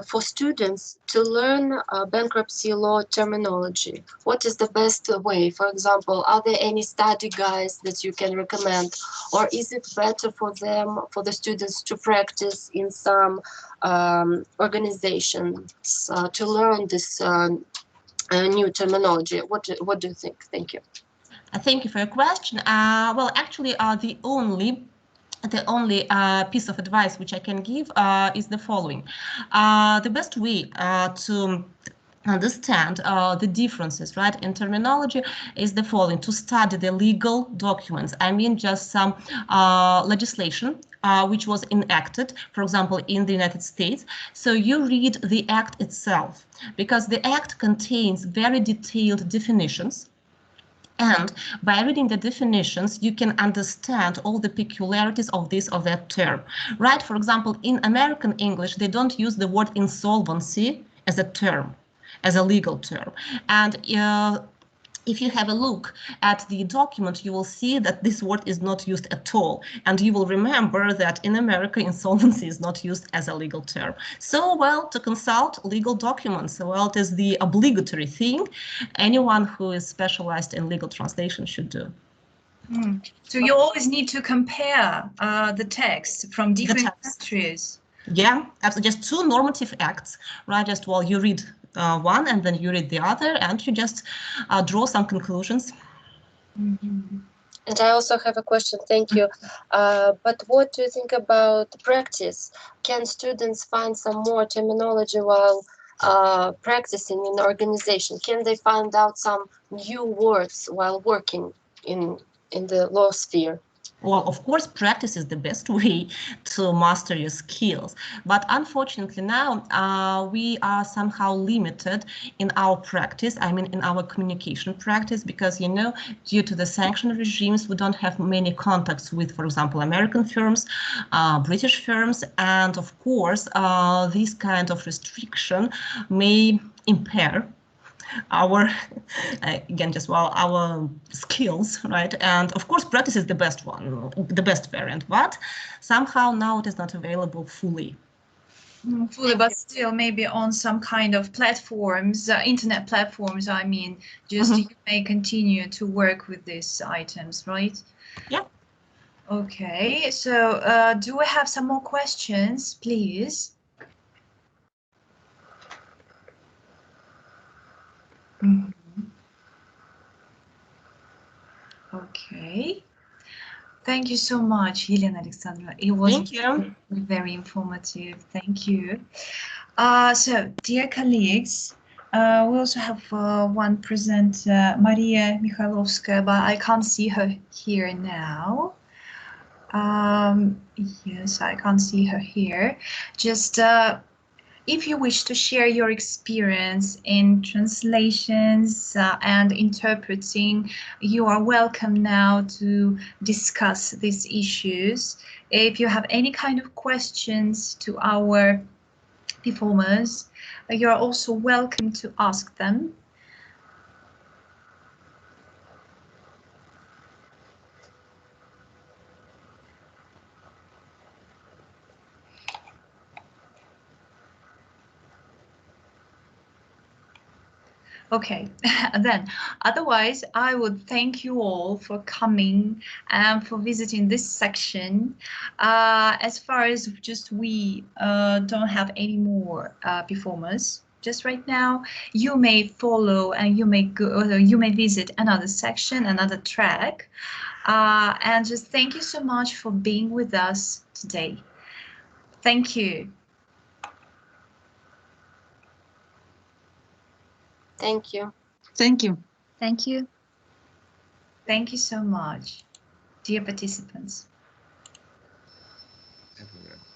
for students to learn bankruptcy law terminology? What is the best way? For example, are there any study guides that you can recommend? Or is it better for them, for the students, to practice in some organizations to learn this new terminology? What do you think? Thank you. Thank you for your question. Well, actually, the only piece of advice which I can give is the following. The best way to understand the differences, right, in terminology is the following: to study the legal documents. I mean, just some legislation which was enacted, for example, in the United States. So you read the act itself, because the act contains very detailed definitions. And by reading the definitions, you can understand all the peculiarities of this or that term, right? For example, in American English, they don't use the word insolvency as a term, as a legal term. And if you have a look at the document, you will see that this word is not used at all. And you will remember that in America, insolvency is not used as a legal term. So, well, to consult legal documents, well, it is the obligatory thing anyone who is specialized in legal translation should do. So you always need to compare the text from different countries. Yeah, absolutely. Just two normative acts, right? Just while you read one and then you read the other, and you just draw some conclusions. And I also have a question. Thank you. But what do you think about practice? Can students find some more terminology while practicing in the organization? Can they find out some new words while working in the law sphere? Well, of course, practice is the best way to master your skills. But unfortunately now we are somehow limited in our practice, I mean in our communication practice, because, you know, due to the sanction regimes, we don't have many contacts with, for example, American firms, British firms, and of course, this kind of restriction may impair our again just our skills, right? And of course practice is the best one, the best variant, but somehow now it is not available fully. But still maybe on some kind of platforms, internet platforms, I mean, just you may continue to work with these items, right? Yeah. Okay, so do we have some more questions, please? Okay. Thank you so much, Elena Alexandrovna. It was very informative. Thank you. So, dear colleagues, we also have one presenter, Maria Mikhailovskaya, but I can't see her here now. Yes, I can't see her here. Just if you wish to share your experience in translations and interpreting, you are welcome now to discuss these issues. If you have any kind of questions to our performers, you are also welcome to ask them. Okay, then otherwise I would thank you all for coming and for visiting this section. As far as just we don't have any more performers just right now, you may follow and you may go, you may visit another section, another track. And just thank you so much for being with us today. Thank you. Thank you. Thank you. Thank you. Thank you so much, dear participants.